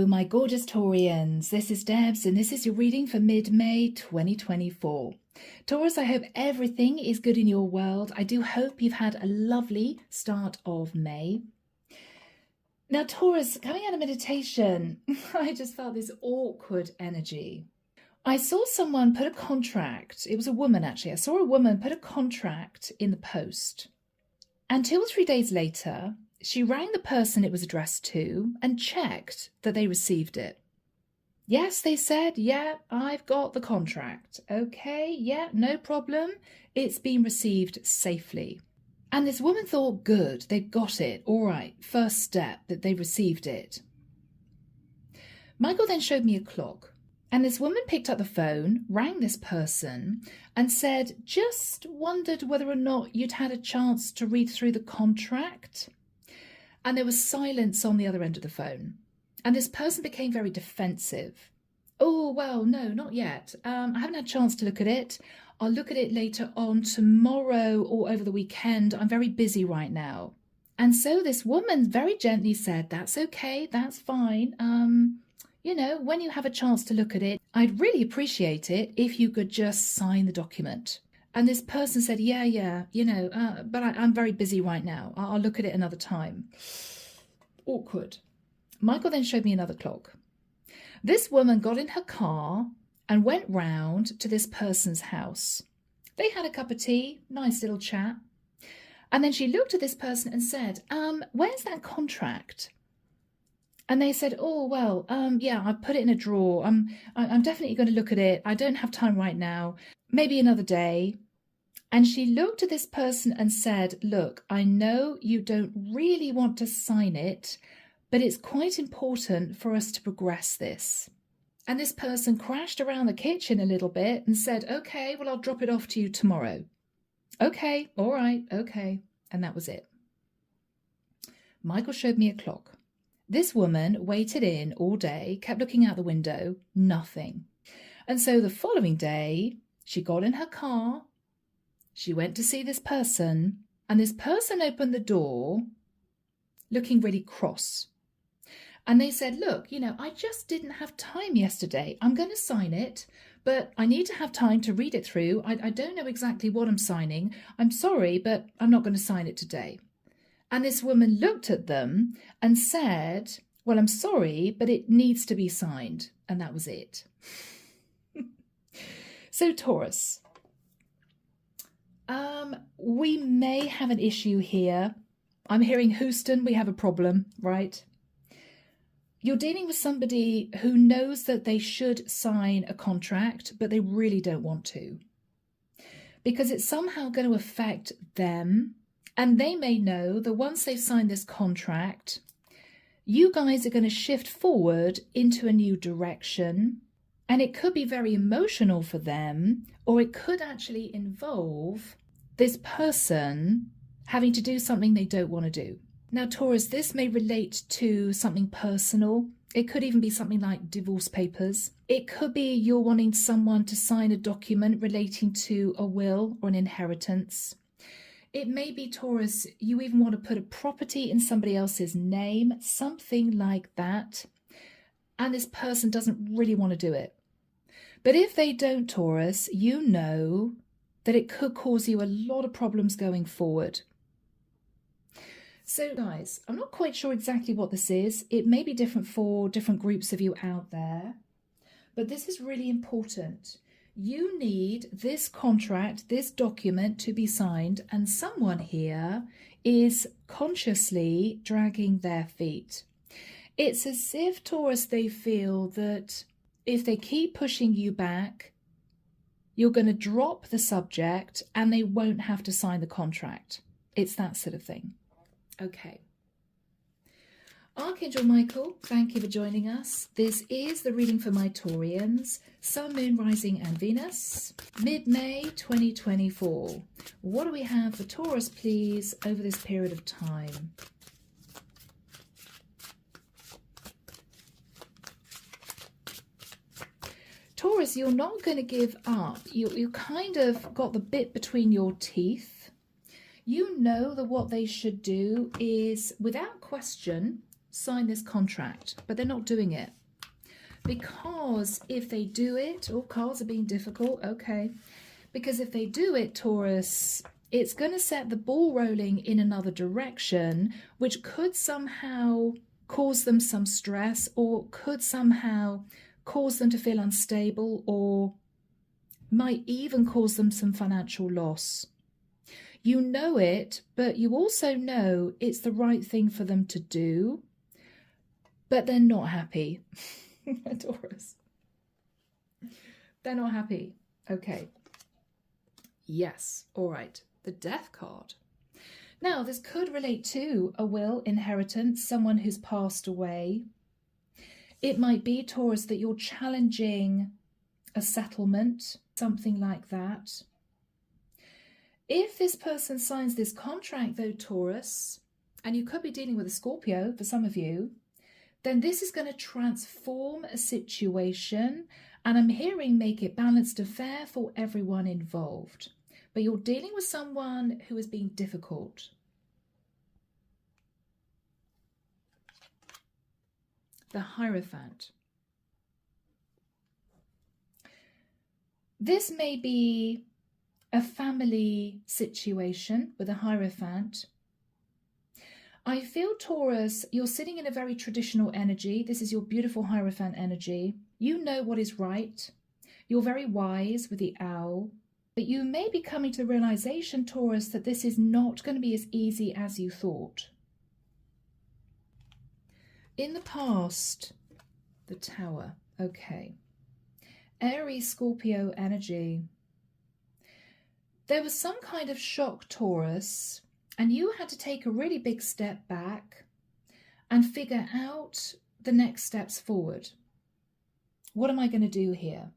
Hello, my gorgeous Taurians. This is Debs, and this is your reading for mid-May 2024. Taurus, I hope everything is good in your world. I do hope you've had a lovely start of May. Now, Taurus, coming out of meditation, I just felt this awkward energy. I saw someone put a contract. It was a woman, actually. I saw a woman put a contract in the post. And 2 or 3 days later, she rang the person it was addressed to and checked that they received it. Yes, they said, yeah, I've got the contract. Okay, yeah, no problem. It's been received safely. And this woman thought, good, they got it. All right, first step, that they received it. Michael then showed me a clock. And this woman picked up the phone, rang this person, and said, just wondered whether or not you'd had a chance to read through the contract. And there was silence on the other end of the phone. And this person became very defensive. Oh, well, no, not yet. I haven't had a chance to look at it. I'll look at it later on tomorrow or over the weekend. I'm very busy right now. And so this woman very gently said, that's okay, that's fine. You know, when you have a chance to look at it, I'd really appreciate it if you could just sign the document. And this person said, yeah, you know, but I'm very busy right now. I'll look at it another time. Awkward. Michael then showed me another clock. This woman got in her car and went round to this person's house. They had a cup of tea, nice little chat. And then she looked at this person and said, where's that contract? And they said, oh, well, yeah, I put it in a drawer. I'm definitely going to look at it. I don't have time right now. Maybe another day. And she looked at this person and said, look, I know you don't really want to sign it, but it's quite important for us to progress this. And this person crashed around the kitchen a little bit and said, okay, well, I'll drop it off to you tomorrow. Okay, all right, okay. And that was it. Michael showed me a clock. This woman waited in all day, kept looking out the window, nothing. And so the following day, she got in her car, she went to see this person, and this person opened the door looking really cross. And they said, look, you know, I just didn't have time yesterday. I'm going to sign it, but I need to have time to read it through. I don't know exactly what I'm signing. I'm sorry, but I'm not going to sign it today. And this woman looked at them and said, well, I'm sorry, but it needs to be signed. And that was it. So Taurus, we may have an issue here. I'm hearing Houston, we have a problem, right? You're dealing with somebody who knows that they should sign a contract, but they really don't want to. Because it's somehow going to affect them. And they may know that once they've signed this contract, you guys are going to shift forward into a new direction. And it could be very emotional for them, or it could actually involve this person having to do something they don't want to do. Now, Taurus, this may relate to something personal. It could even be something like divorce papers. It could be you're wanting someone to sign a document relating to a will or an inheritance. It may be, Taurus, you even want to put a property in somebody else's name, something like that. And this person doesn't really want to do it. But if they don't, Taurus, you know that it could cause you a lot of problems going forward. So guys, I'm not quite sure exactly what this is. It may be different for different groups of you out there, but this is really important. You need this contract, this document to be signed, and someone here is consciously dragging their feet. It's as if, Taurus, they feel that if they keep pushing you back, you're going to drop the subject and they won't have to sign the contract. It's that sort of thing. Okay. Archangel Michael, thank you for joining us. This is the reading for my Taurians, Sun, Moon, Rising and Venus, mid-May 2024. What do we have for Taurus, please, over this period of time? Taurus, you're not going to give up. You kind of got the bit between your teeth. You know that what they should do is, without question, sign this contract, but they're not doing it. Because if they do it, oh, cards are being difficult, okay. Because if they do it, Taurus, it's going to set the ball rolling in another direction, which could somehow cause them some stress, or could somehow cause them to feel unstable, or might even cause them some financial loss. You know it, but you also know it's the right thing for them to do, but they're not happy. Taurus. They're not happy. Okay. Yes. All right. The Death card. Now, this could relate to a will, inheritance, someone who's passed away. It might be, Taurus, that you're challenging a settlement, something like that. If this person signs this contract, though, Taurus, and you could be dealing with a Scorpio for some of you, then this is going to transform a situation, and I'm hearing make it balanced and fair for everyone involved. But you're dealing with someone who is being difficult. The Hierophant. This may be a family situation with a Hierophant. I feel, Taurus, you're sitting in a very traditional energy. This is your beautiful Hierophant energy. You know what is right. You're very wise with the owl. But you may be coming to the realization, Taurus, that this is not going to be as easy as you thought. In the past, the Tower. Okay. Aries, Scorpio energy. There was some kind of shock, Taurus, and you had to take a really big step back and figure out the next steps forward. What am I going to do here?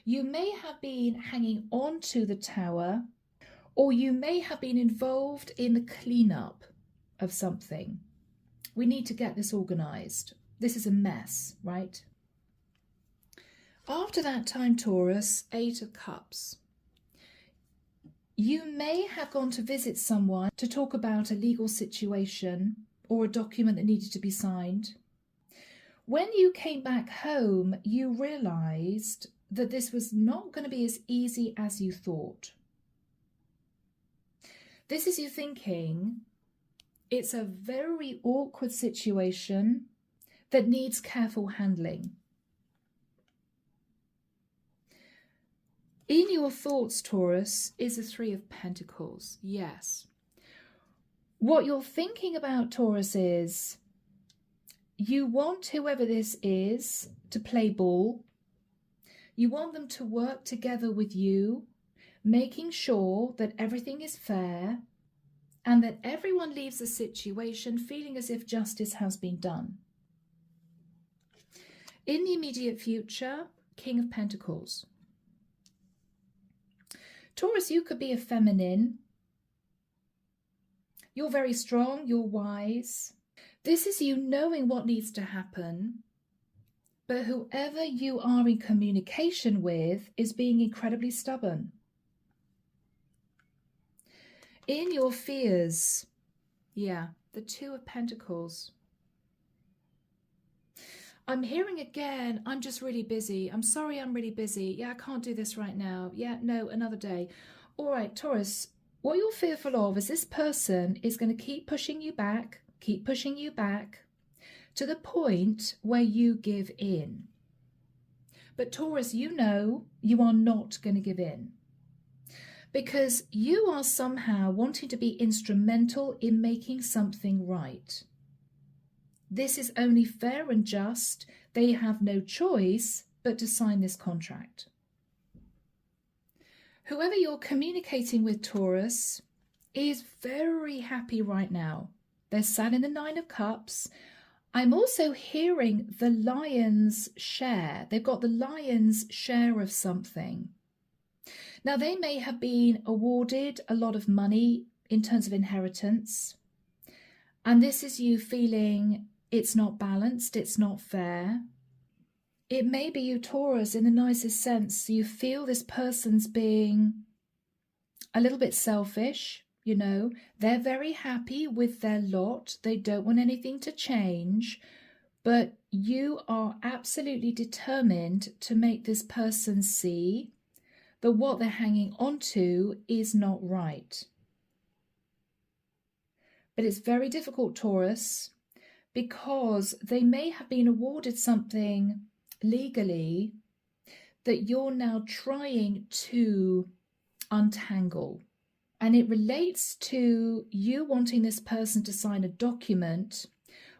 You may have been hanging on to the Tower, or you may have been involved in the cleanup of something. We need to get this organized. This is a mess, right? After that time, Taurus, 8 of Cups. You may have gone to visit someone to talk about a legal situation or a document that needed to be signed. When you came back home, you realized that this was not going to be as easy as you thought. This is you thinking it's a very awkward situation that needs careful handling. In your thoughts, Taurus, is the 3 of Pentacles. Yes. What you're thinking about, Taurus, is you want whoever this is to play ball. You want them to work together with you, making sure that everything is fair and that everyone leaves the situation feeling as if justice has been done. In the immediate future, King of Pentacles. Taurus, you could be a feminine. You're very strong, you're wise. This is you knowing what needs to happen, but whoever you are in communication with is being incredibly stubborn. In your fears, yeah, the 2 of Pentacles. I'm hearing again, I'm just really busy. I'm sorry, I'm really busy. Yeah, I can't do this right now. Yeah, no, another day. All right, Taurus, what you're fearful of is this person is going to keep pushing you back to the point where you give in. But Taurus, you know you are not going to give in, because you are somehow wanting to be instrumental in making something right. This is only fair and just. They have no choice but to sign this contract. Whoever you're communicating with, Taurus, is very happy right now. They're sat in the 9 of Cups. I'm also hearing the lion's share. They've got the lion's share of something. Now, they may have been awarded a lot of money in terms of inheritance. And this is you feeling it's not balanced, it's not fair. It may be you, Taurus, in the nicest sense. You feel this person's being a little bit selfish. You know, they're very happy with their lot. They don't want anything to change, but you are absolutely determined to make this person see that what they're hanging on to is not right. But it's very difficult, Taurus, because they may have been awarded something legally that you're now trying to untangle. And it relates to you wanting this person to sign a document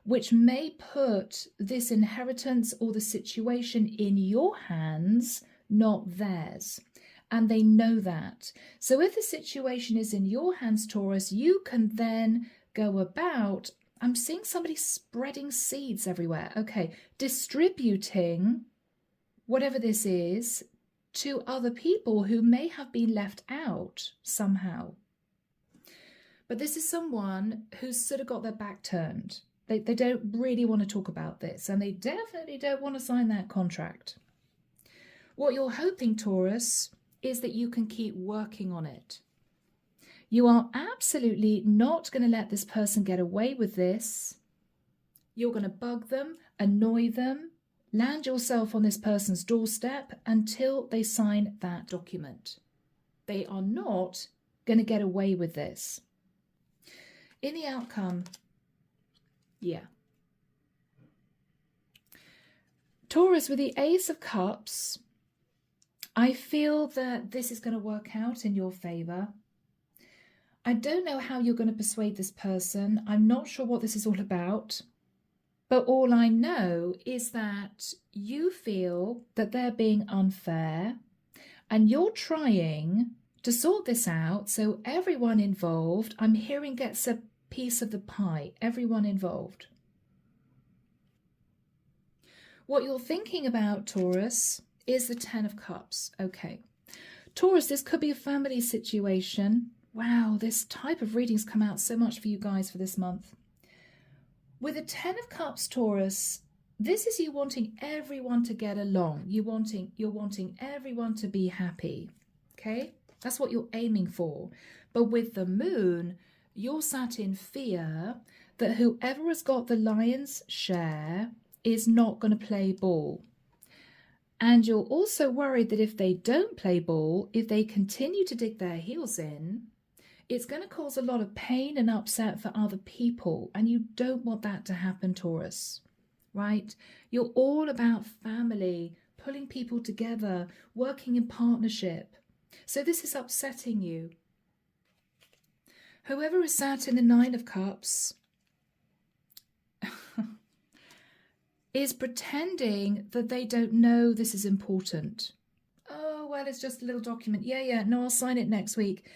which may put this inheritance or the situation in your hands, not theirs. And they know that. So if the situation is in your hands, Taurus, you can then go about, I'm seeing somebody spreading seeds everywhere. Okay, distributing whatever this is to other people who may have been left out somehow. But this is someone who's sort of got their back turned. They don't really want to talk about this, and they definitely don't want to sign that contract. What you're hoping, Taurus, is that you can keep working on it. You are absolutely not going to let this person get away with this. You're going to bug them, annoy them, land yourself on this person's doorstep until they sign that document. They are not going to get away with this. In the outcome, yeah. Taurus, with the Ace of Cups, I feel that this is going to work out in your favor. I don't know how you're going to persuade this person. I'm not sure what this is all about. But all I know is that you feel that they're being unfair and you're trying to sort this out so everyone involved, I'm hearing, gets a piece of the pie, everyone involved. What you're thinking about, Taurus, is the Ten of Cups. Okay. Taurus, this could be a family situation. Wow, this type of readings come out so much for you guys for this month. With the Ten of Cups, Taurus, this is you wanting everyone to get along. You're wanting everyone to be happy. Okay? That's what you're aiming for. But with the Moon, you're sat in fear that whoever has got the lion's share is not going to play ball. And you're also worried that if they don't play ball, if they continue to dig their heels in, it's going to cause a lot of pain and upset for other people. And you don't want that to happen, Taurus, right? You're all about family, pulling people together, working in partnership. So this is upsetting you. Whoever is sat in the Nine of Cups is pretending that they don't know this is important. Oh, well, it's just a little document. Yeah, no, I'll sign it next week.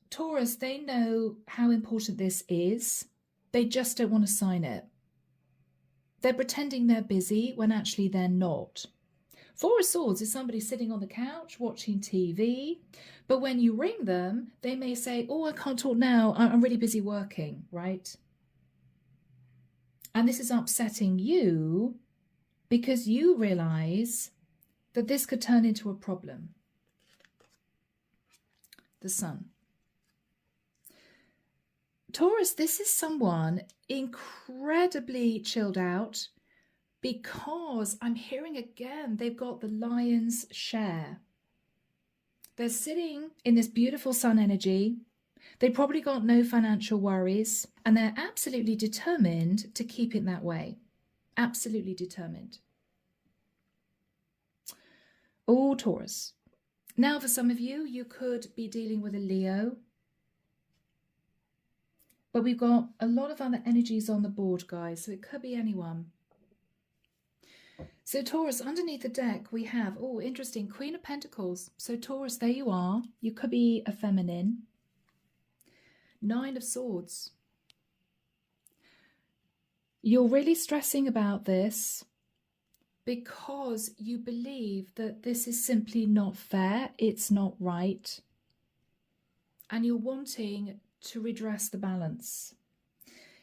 Taurus, they know how important this is. They just don't want to sign it. They're pretending they're busy when actually they're not. Four of Swords is somebody sitting on the couch watching TV, but when you ring them, they may say, oh, I can't talk now, I'm really busy working, right? And this is upsetting you because you realize that this could turn into a problem. The Sun. Taurus, this is someone incredibly chilled out because I'm hearing again, they've got the lion's share. They're sitting in this beautiful sun energy. They probably got no financial worries and they're absolutely determined to keep it that way. Absolutely determined. Oh, Taurus. Now for some of you, you could be dealing with a Leo. But we've got a lot of other energies on the board, guys, so it could be anyone. So Taurus, underneath the deck, we have, oh, interesting, Queen of Pentacles. So Taurus, there you are. You could be a feminine. Nine of Swords. You're really stressing about this because you believe that this is simply not fair. It's not right. And you're wanting to redress the balance.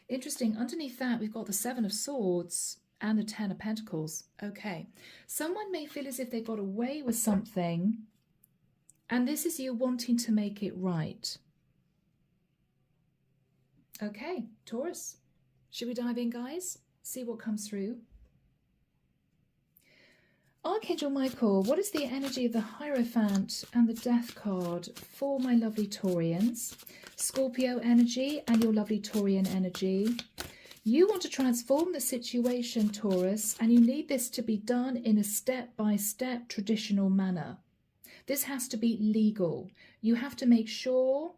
Interesting. Underneath that, we've got the Seven of Swords and the Ten of Pentacles. Okay. Someone may feel as if they got away with something, and this is you wanting to make it right. Okay, Taurus. Should we dive in, guys? See what comes through. Archangel Michael, what is the energy of the Hierophant and the Death card for my lovely Taurians? Scorpio energy and your lovely Taurian energy. You want to transform the situation, Taurus, and you need this to be done in a step-by-step traditional manner. This has to be legal. You have to make sure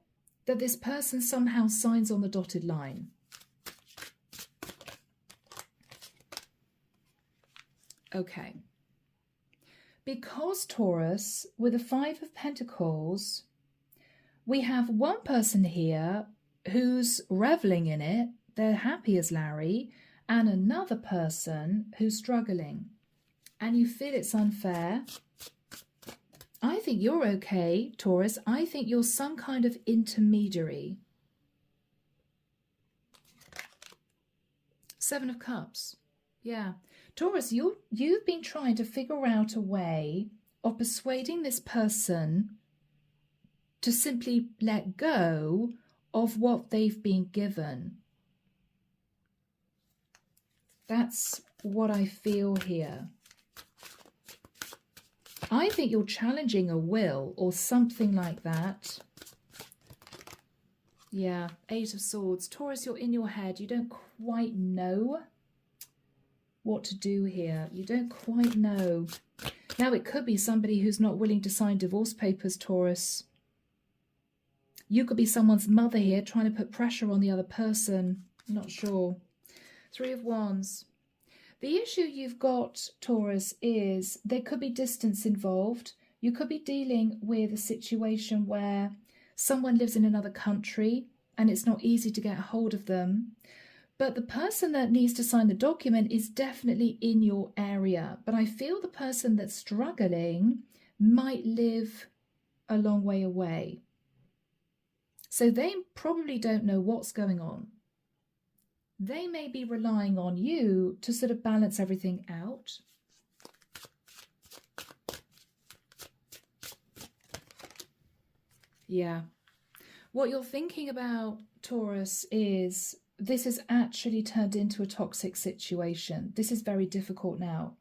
that this person somehow signs on the dotted line. Okay. Because Taurus, with the Five of Pentacles, we have one person here who's reveling in it, they're happy as Larry, and another person who's struggling. And you feel it's unfair. I think you're okay, Taurus. I think you're some kind of intermediary. Seven of Cups. Yeah. Taurus, you've been trying to figure out a way of persuading this person to simply let go of what they've been given. That's what I feel here. I think you're challenging a will or something like that. Yeah, Eight of Swords. Taurus, you're in your head. You don't quite know what to do here. You don't quite know. Now, it could be somebody who's not willing to sign divorce papers, Taurus. You could be someone's mother here trying to put pressure on the other person. I'm not sure. Three of Wands. The issue you've got, Taurus, is there could be distance involved. You could be dealing with a situation where someone lives in another country and it's not easy to get hold of them. But the person that needs to sign the document is definitely in your area. But I feel the person that's struggling might live a long way away. So they probably don't know what's going on. They may be relying on you to sort of balance everything out. Yeah. What you're thinking about, Taurus, is this has actually turned into a toxic situation. This is very difficult now.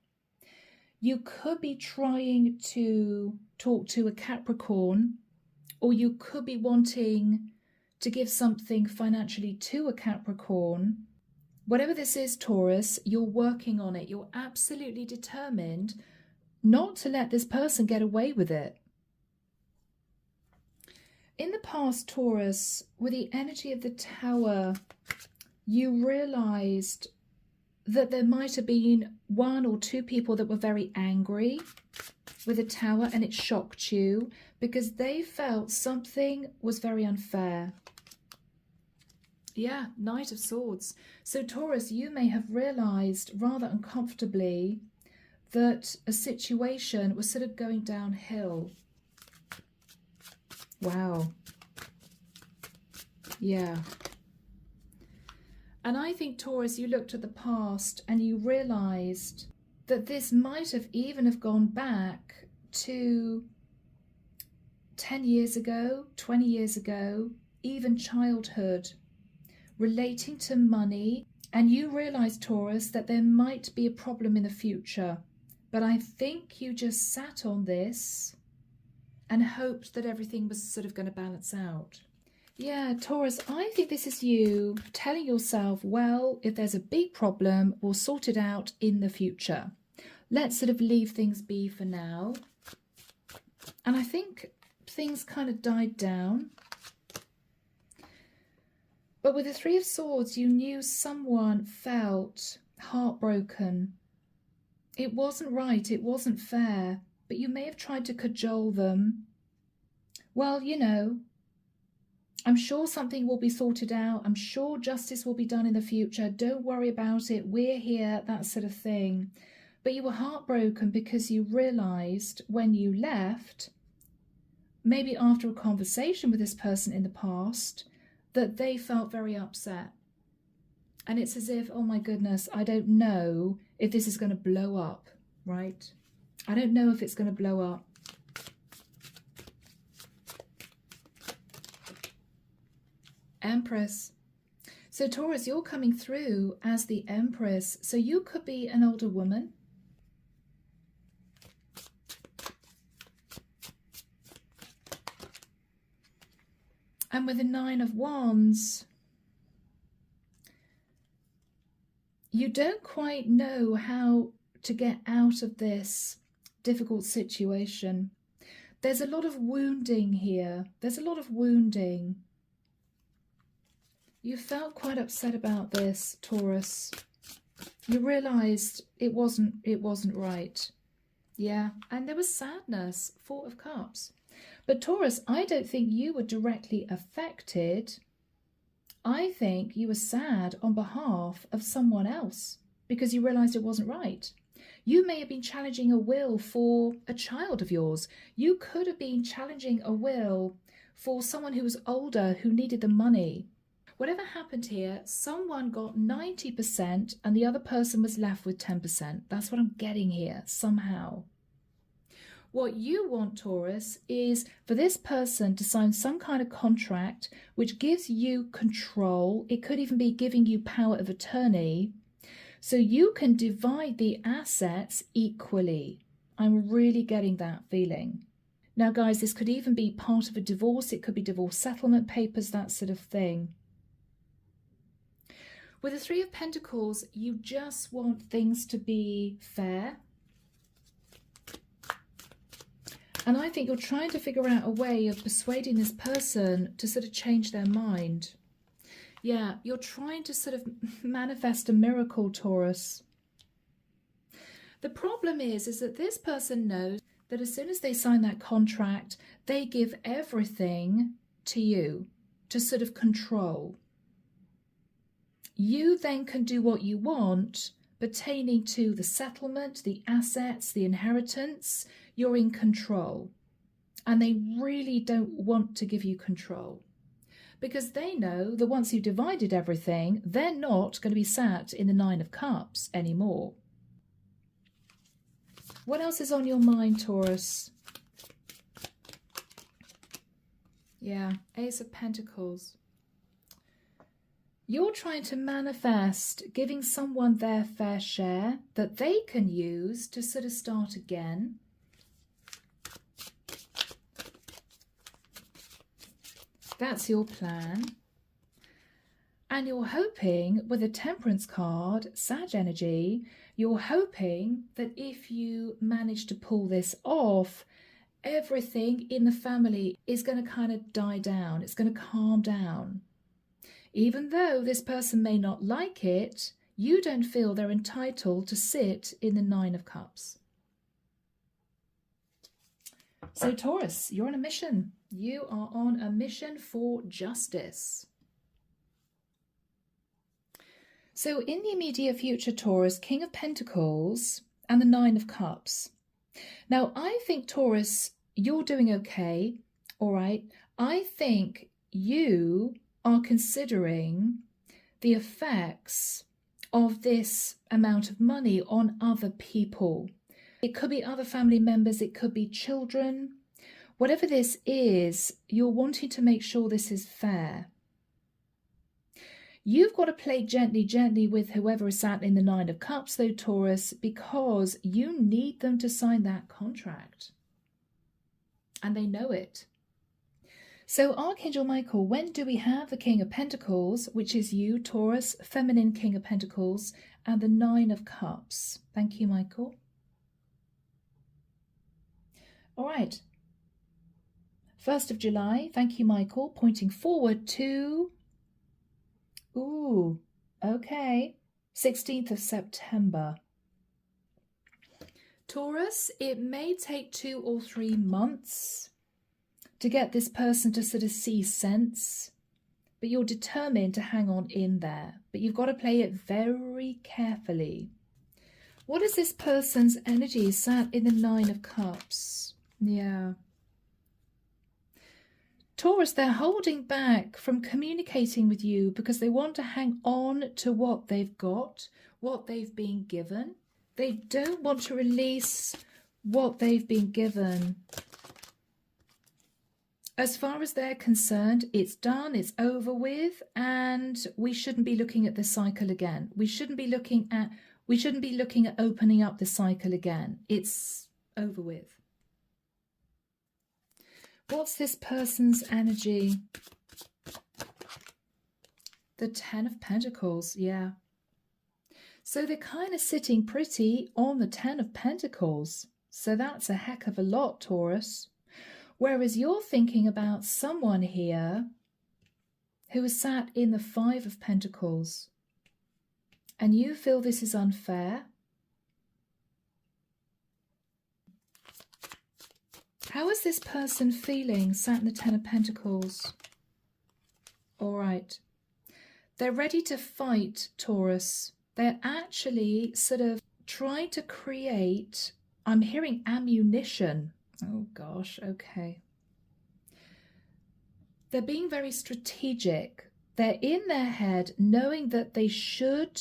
You could be trying to talk to a Capricorn, or you could be wanting to give something financially to a Capricorn. Whatever this is, Taurus, you're working on it. You're absolutely determined not to let this person get away with it. In the past, Taurus, with the energy of the Tower, you realized that there might have been one or two people that were very angry with the Tower, and it shocked you because they felt something was very unfair. Yeah, Knight of Swords. So Taurus, you may have realized rather uncomfortably that a situation was sort of going downhill. Wow. Yeah. And I think, Taurus, you looked at the past and you realized that this might have even have gone back to 10 years ago, 20 years ago, even childhood, relating to money. And you realize, Taurus, that there might be a problem in the future. But I think you just sat on this and hoped that everything was sort of going to balance out. Yeah, Taurus, I think this is you telling yourself, well, if there's a big problem, we'll sort it out in the future. Let's sort of leave things be for now. And I think things kind of died down. But with the Three of Swords, you knew someone felt heartbroken. It wasn't right, it wasn't fair, but you may have tried to cajole them. Well, you know, I'm sure something will be sorted out. I'm sure justice will be done in the future. Don't worry about it. We're here, that sort of thing. But you were heartbroken because you realized when you left, maybe after a conversation with this person in the past, that they felt very upset. And it's as if, oh my goodness, I don't know if this is going to blow up, right? I don't know if it's going to blow up. Empress. So Taurus, you're coming through as the Empress. So you could be an older woman. And with the Nine of Wands, you don't quite know how to get out of this difficult situation. There's a lot of wounding here. There's a lot of wounding. You felt quite upset about this, Taurus. You realized it wasn't right. Yeah, and there was sadness, Four of Cups. But Taurus, I don't think you were directly affected. I think you were sad on behalf of someone else because you realized it wasn't right. You may have been challenging a will for a child of yours. You could have been challenging a will for someone who was older who needed the money. Whatever happened here, someone got 90% and the other person was left with 10%. That's what I'm getting here, somehow. What you want, Taurus, is for this person to sign some kind of contract which gives you control. It could even be giving you power of attorney, so you can divide the assets equally. I'm really getting that feeling. Now, guys, this could even be part of a divorce. It could be divorce settlement papers, that sort of thing. With the Three of Pentacles, you just want things to be fair. And I think you're trying to figure out a way of persuading this person to sort of change their mind. Yeah, you're trying to sort of manifest a miracle, Taurus. The problem is that this person knows that as soon as they sign that contract, they give everything to you to sort of control. You then can do what you want pertaining to the settlement, the assets, the inheritance. You're in control. And they really don't want to give you control because they know that once you've divided everything, they're not going to be sat in the Nine of Cups anymore. What else is on your mind, Taurus? Yeah, Ace of Pentacles. You're trying to manifest giving someone their fair share that they can use to sort of start again. That's your plan. And you're hoping with a Temperance card, Sag energy, you're hoping that if you manage to pull this off, everything in the family is going to kind of die down. It's going to calm down. Even though this person may not like it, you don't feel they're entitled to sit in the Nine of Cups. So Taurus, you're on a mission. You are on a mission for justice. So in the immediate future, Taurus, King of Pentacles and the Nine of Cups. Now, I think, Taurus, you're doing okay, all right? I think you are considering the effects of this amount of money on other people. It could be other family members, it could be children. Whatever this is, you're wanting to make sure this is fair. You've got to play gently, gently with whoever is sat in the Nine of Cups, though, Taurus, because you need them to sign that contract. And they know it. So, Archangel Michael, when do we have the King of Pentacles, which is you, Taurus, feminine King of Pentacles, and the Nine of Cups? Thank you, Michael. All right. 1st of July, thank you, Michael, pointing forward to, ooh, okay, 16th of September. Taurus, it may take 2 or 3 months to get this person to sort of see sense, but you're determined to hang on in there. But you've got to play it very carefully. What is this person's energy sat in the Nine of Cups? Yeah. Taurus, they're holding back from communicating with you because they want to hang on to what they've got, what they've been given. They don't want to release what they've been given. As far as they're concerned, it's done, it's over with, and we shouldn't be looking at the cycle again. We shouldn't be looking at opening up the cycle again. It's over with. What's this person's energy? The Ten of Pentacles, yeah. So they're kind of sitting pretty on the Ten of Pentacles. So that's a heck of a lot, Taurus. Whereas you're thinking about someone here who is sat in the Five of Pentacles. And you feel this is unfair. How is this person feeling sat in the Ten of Pentacles? All right. They're ready to fight, Taurus. They're actually sort of trying to create, I'm hearing ammunition. Oh gosh, okay. They're being very strategic. They're in their head knowing that they should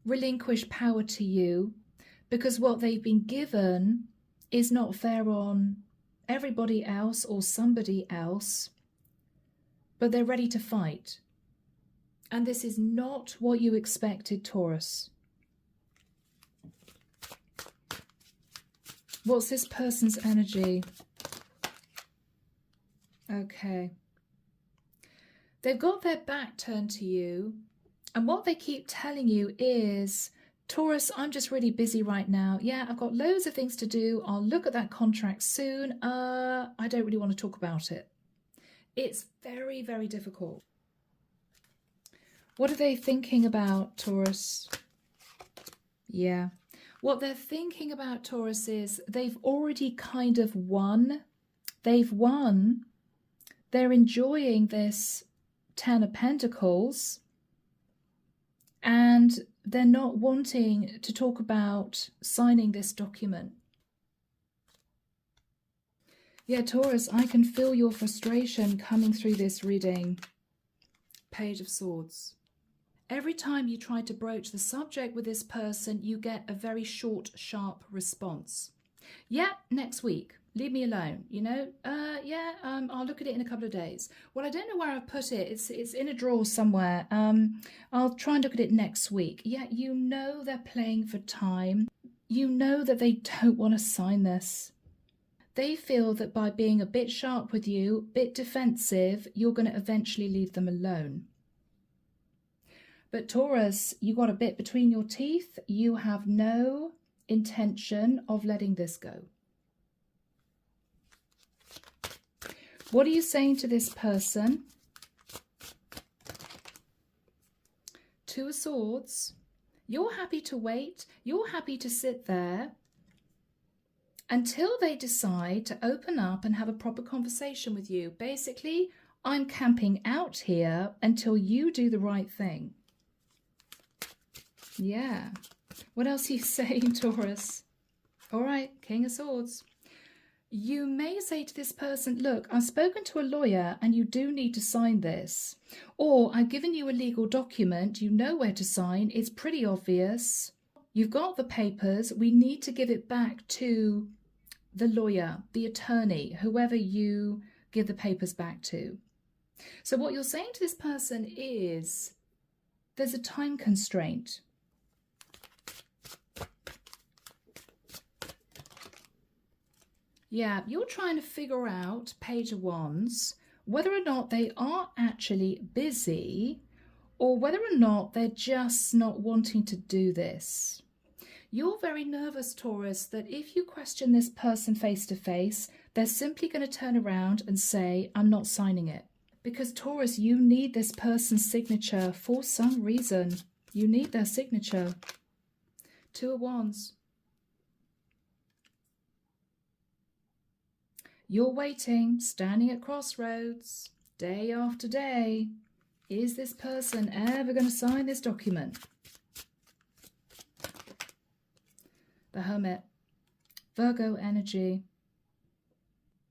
relinquish power to you because what they've been given is not fair on everybody else or somebody else, but they're ready to fight. And this is not what you expected, Taurus. What's this person's energy? Okay. They've got their back turned to you, and what they keep telling you is, Taurus, I'm just really busy right now. Yeah, I've got loads of things to do. I'll look at that contract soon. I don't really want to talk about it. It's very, very difficult. What are they thinking about, Taurus? Yeah. What they're thinking about, Taurus, is they've already kind of won. They've won. They're enjoying this Ten of Pentacles. And they're not wanting to talk about signing this document. Yeah, Taurus, I can feel your frustration coming through this reading. Page of Swords. Every time you try to broach the subject with this person, you get a very short, sharp response. Yeah, next week. Leave me alone. You know, I'll look at it in a couple of days. Well, I don't know where I've put it. It's in a drawer somewhere. I'll try and look at it next week. Yeah, you know they're playing for time. You know that they don't want to sign this. They feel that by being a bit sharp with you, a bit defensive, you're going to eventually leave them alone. But Taurus, you got a bit between your teeth. You have no intention of letting this go. What are you saying to this person? Two of Swords. You're happy to wait. You're happy to sit there until they decide to open up and have a proper conversation with you. Basically, I'm camping out here until you do the right thing. Yeah. What else are you saying, Taurus? All right, King of Swords. You may say to this person, look, I've spoken to a lawyer and you do need to sign this. Or I've given you a legal document, you know where to sign, it's pretty obvious. You've got the papers, we need to give it back to the lawyer, the attorney, whoever you give the papers back to. So what you're saying to this person is, there's a time constraint. Yeah, you're trying to figure out, Page of Wands, whether or not they are actually busy or whether or not they're just not wanting to do this. You're very nervous, Taurus, that if you question this person face to face, they're simply going to turn around and say, I'm not signing it. Because Taurus, you need this person's signature for some reason. You need their signature. Two of Wands. You're waiting, standing at crossroads, day after day. Is this person ever going to sign this document? The Hermit. Virgo energy.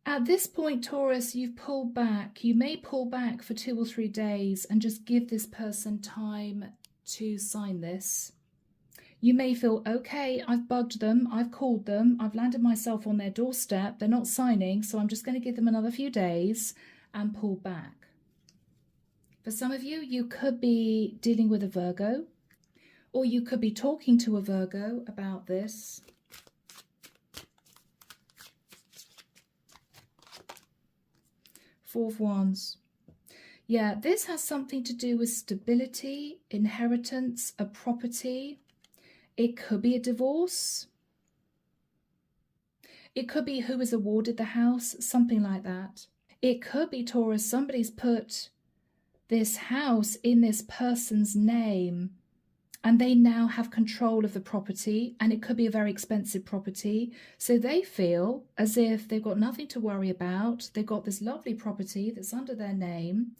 At this point, Taurus, you've pulled back. You may pull back for 2 or 3 days and just give this person time to sign this. You may feel, okay, I've bugged them, I've called them, I've landed myself on their doorstep, they're not signing, so I'm just going to give them another few days and pull back. For some of you, you could be dealing with a Virgo, or you could be talking to a Virgo about this. Four of Wands. Yeah, this has something to do with stability, inheritance, a property. It could be a divorce. It could be who is awarded the house, something like that. It could be, Taurus, somebody's put this house in this person's name and they now have control of the property, and it could be a very expensive property. So they feel as if they've got nothing to worry about. They've got this lovely property that's under their name.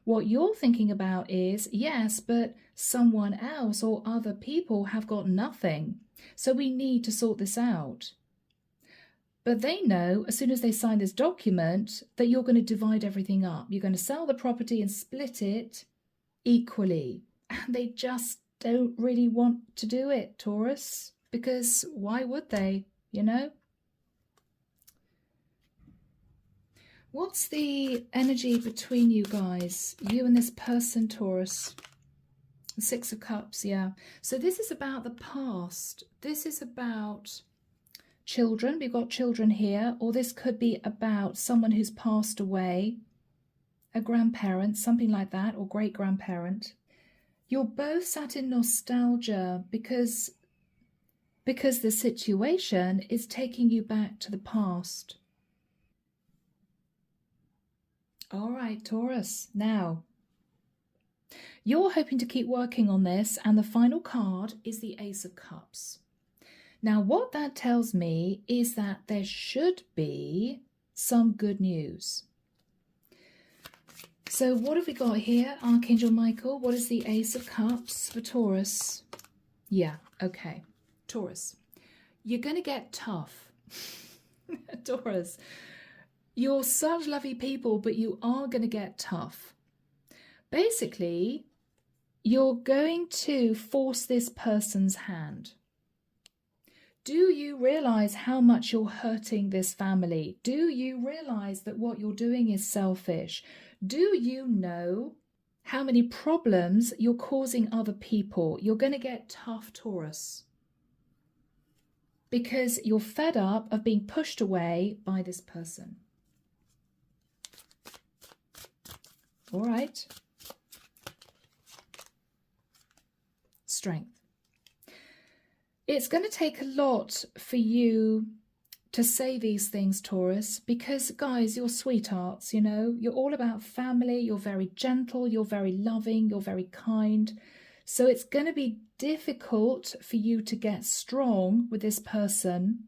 What you're thinking about is, yes, but someone else or other people have got nothing. So we need to sort this out. But they know as soon as they sign this document that you're going to divide everything up. You're going to sell the property and split it equally. And they just don't really want to do it, Taurus, because why would they, you know? What's the energy between you guys, you and this person, Taurus? The Six of Cups, yeah. So this is about the past. This is about children. We've got children here, or this could be about someone who's passed away, a grandparent, something like that, or great-grandparent. You're both sat in nostalgia because the situation is taking you back to the past. All right, Taurus. Now, you're hoping to keep working on this, and the final card is the Ace of Cups. Now, what that tells me is that there should be some good news. So what have we got here, Archangel Michael? What is the Ace of Cups for Taurus? Yeah, okay. Taurus, you're going to get tough. Taurus, you're such lovely people, but you are going to get tough. Basically, you're going to force this person's hand. Do you realize how much you're hurting this family? Do you realize that what you're doing is selfish? Do you know how many problems you're causing other people? You're going to get tough, Taurus, because you're fed up of being pushed away by this person. All right. Strength. It's going to take a lot for you to say these things, Taurus, because, guys, you're sweethearts, you know. You're all about family. You're very gentle. You're very loving. You're very kind. So it's going to be difficult for you to get strong with this person.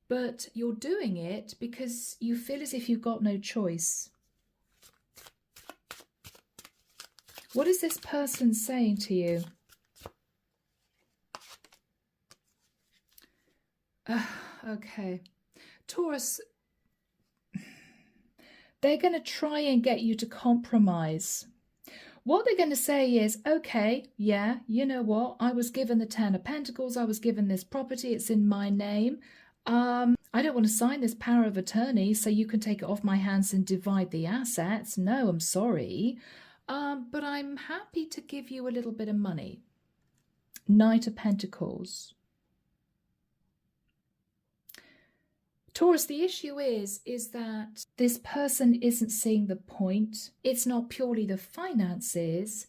But you're doing it because you feel as if you've got no choice. What is this person saying to you? Okay. Taurus, they're going to try and get you to compromise. What they're going to say is, okay, yeah, you know what? I was given the Ten of Pentacles. I was given this property. It's in my name. I don't want to sign this power of attorney so you can take it off my hands and divide the assets. No, I'm sorry. But I'm happy to give you a little bit of money. Knight of Pentacles. Taurus, the issue is that this person isn't seeing the point. It's not purely the finances,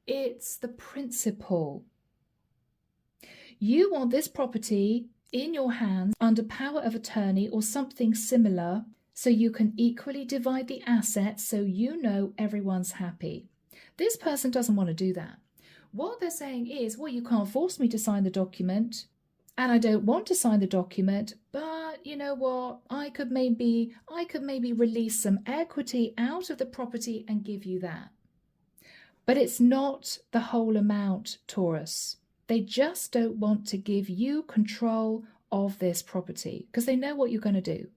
it's the principle. You want this property in your hands under power of attorney or something similar so you can equally divide the assets so you know everyone's happy. This person doesn't want to do that. What they're saying is, well, you can't force me to sign the document. And I don't want to sign the document, but you know what? I could maybe release some equity out of the property and give you that. But it's not the whole amount, Taurus. They just don't want to give you control of this property because they know what you're going to do.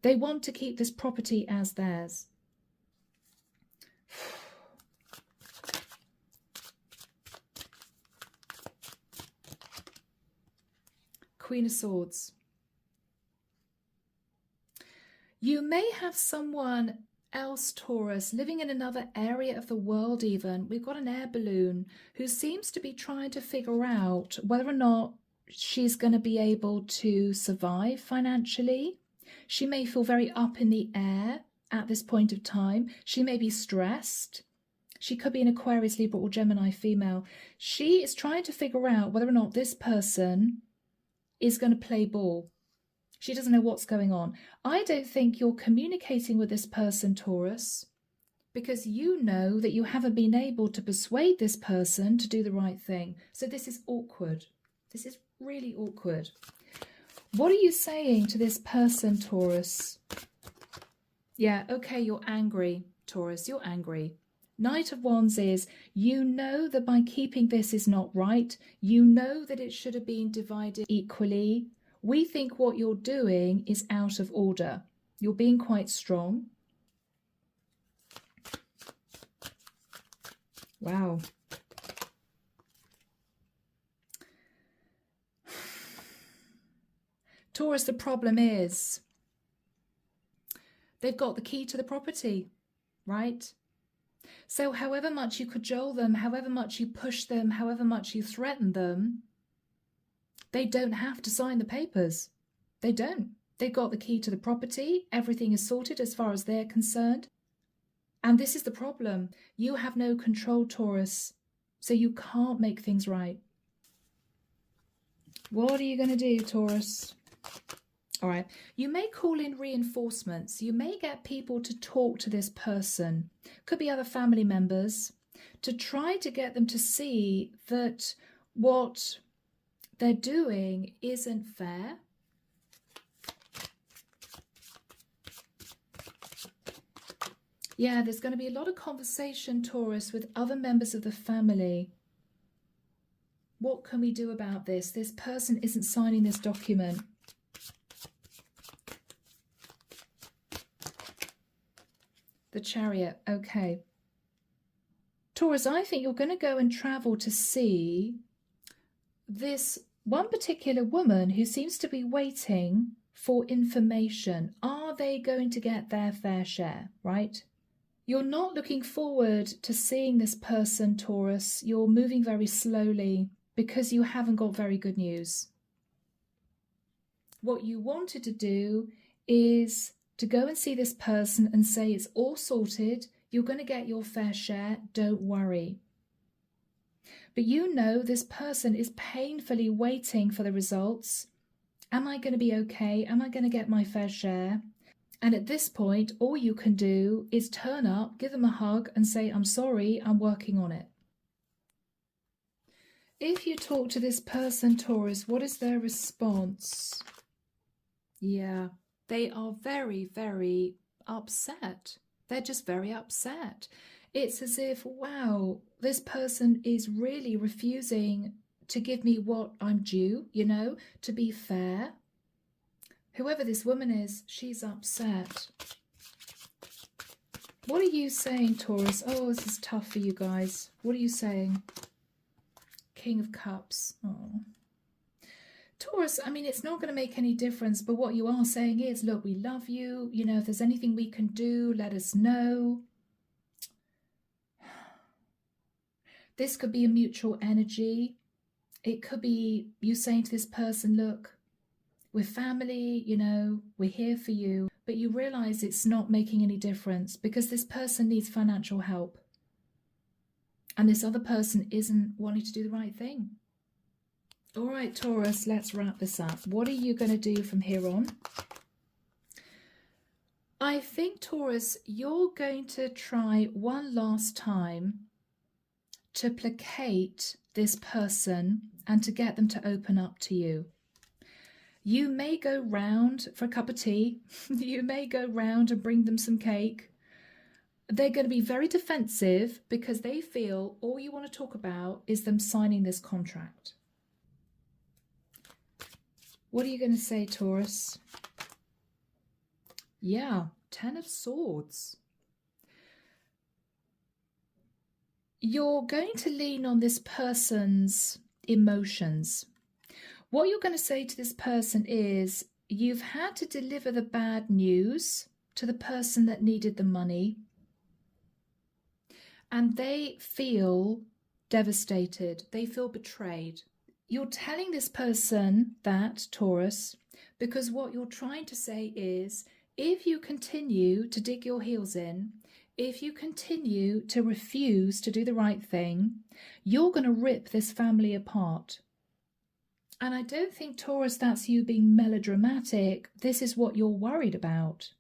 They want to keep this property as theirs. Queen of Swords. You may have someone else, Taurus, living in another area of the world even. We've got an air balloon who seems to be trying to figure out whether or not she's going to be able to survive financially. She may feel very up in the air at this point of time. She may be stressed. She could be an Aquarius, Libra, or Gemini female. She is trying to figure out whether or not this person is going to play ball. She doesn't know what's going on. I don't think you're communicating with this person, Taurus, because you know that you haven't been able to persuade this person to do the right thing. So this is awkward. This is really awkward. What are you saying to this person, Taurus? Yeah, okay, you're angry, Taurus, you're angry. Knight of Wands is, you know that by keeping this is not right. You know that it should have been divided equally. We think what you're doing is out of order. You're being quite strong. Wow. Taurus, the problem is they've got the key to the property, right? So however much you cajole them, however much you push them, however much you threaten them, they don't have to sign the papers. They don't. They've got the key to the property. Everything is sorted as far as they're concerned. And this is the problem. You have no control, Taurus, so you can't make things right. What are you going to do, Taurus? All right. You may call in reinforcements. You may get people to talk to this person. Could be other family members, to try to get them to see that what they're doing isn't fair. Yeah, there's going to be a lot of conversation, Taurus, with other members of the family. What can we do about this? This person isn't signing this document. The Chariot, okay. Taurus, I think you're going to go and travel to see this one particular woman who seems to be waiting for information. Are they going to get their fair share, right? You're not looking forward to seeing this person, Taurus. You're moving very slowly because you haven't got very good news. What you wanted to do is to go and see this person and say it's all sorted, you're going to get your fair share, don't worry. But you know this person is painfully waiting for the results. Am I going to be okay? Am I going to get my fair share? And at this point, all you can do is turn up, give them a hug and say, I'm sorry, I'm working on it. If you talk to this person, Taurus, what is their response? Yeah. They are very, very upset. They're just very upset. It's as if, wow, this person is really refusing to give me what I'm due, you know, to be fair. Whoever this woman is, she's upset. What are you saying, Taurus? Oh, this is tough for you guys. What are you saying? King of Cups. Oh. Taurus, I mean, it's not going to make any difference, but what you are saying is, look, we love you. You know, if there's anything we can do, let us know. This could be a mutual energy. It could be you saying to this person, look, we're family, you know, we're here for you. But you realize it's not making any difference because this person needs financial help. And this other person isn't wanting to do the right thing. All right, Taurus, let's wrap this up. What are you going to do from here on? I think, Taurus, you're going to try one last time to placate this person and to get them to open up to you. You may go round for a cup of tea. You may go round and bring them some cake. They're going to be very defensive because they feel all you want to talk about is them signing this contract. What are you going to say, Taurus? Yeah, 10 of Swords. You're going to lean on this person's emotions. What you're going to say to this person is, you've had to deliver the bad news to the person that needed the money, and they feel devastated. They feel betrayed. You're telling this person that, Taurus, because what you're trying to say is, if you continue to dig your heels in, if you continue to refuse to do the right thing, you're going to rip this family apart. And I don't think, Taurus, that's you being melodramatic. This is what you're worried about.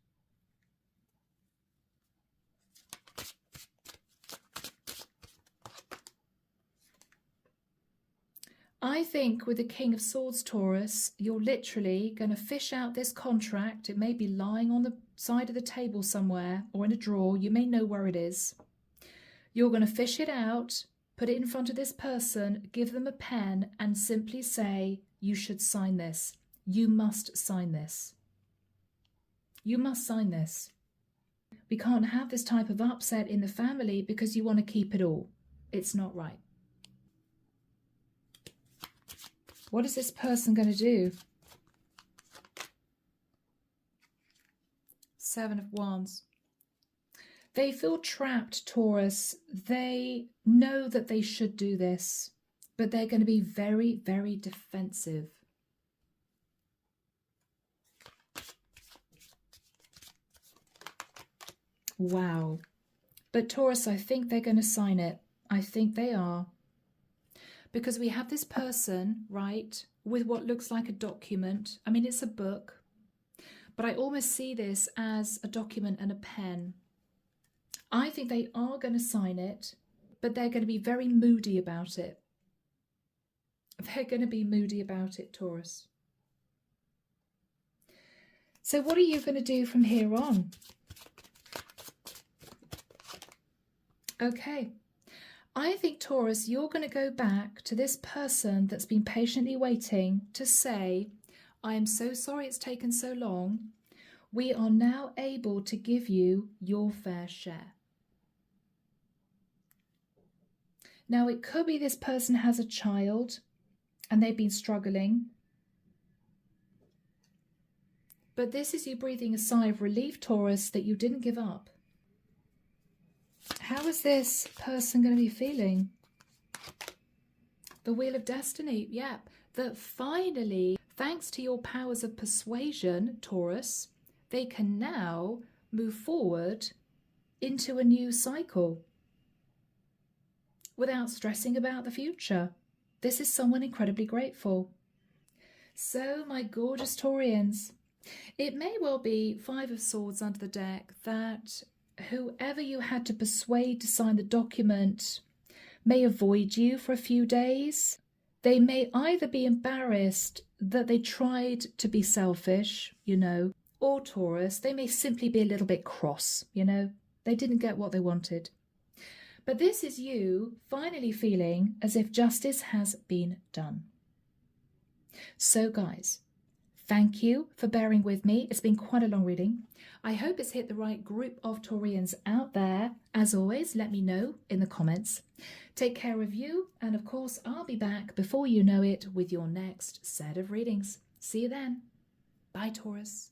I think with the King of Swords, Taurus, you're literally going to fish out this contract. It may be lying on the side of the table somewhere or in a drawer. You may know where it is. You're going to fish it out, put it in front of this person, give them a pen and simply say, you should sign this. You must sign this. You must sign this. We can't have this type of upset in the family because you want to keep it all. It's not right. What is this person going to do? Seven of Wands. They feel trapped, Taurus. They know that they should do this, but they're going to be very, very defensive. Wow. But Taurus, I think they're going to sign it. I think they are. Because we have this person, right, with what looks like a document. I mean, it's a book, but I almost see this as a document and a pen. I think they are going to sign it, but they're going to be very moody about it. They're going to be moody about it, Taurus. So what are you going to do from here on? Okay. I think, Taurus, you're going to go back to this person that's been patiently waiting to say, I am so sorry it's taken so long. We are now able to give you your fair share. Now, it could be this person has a child and they've been struggling. But this is you breathing a sigh of relief, Taurus, that you didn't give up. How is this person going to be feeling? The Wheel of Destiny, yeah. That finally, thanks to your powers of persuasion, Taurus, they can now move forward into a new cycle without stressing about the future. This is someone incredibly grateful. So, my gorgeous Taurians, it may well be Five of Swords under the deck that whoever you had to persuade to sign the document may avoid you for a few days. They may either be embarrassed that they tried to be selfish, you know, or Taurus, they may simply be a little bit cross, you know. They didn't get what they wanted. But this is you finally feeling as if justice has been done. So guys, thank you for bearing with me. It's been quite a long reading. I hope it's hit the right group of Taurians out there. As always, let me know in the comments. Take care of you, and of course, I'll be back before you know it with your next set of readings. See you then. Bye, Taurus.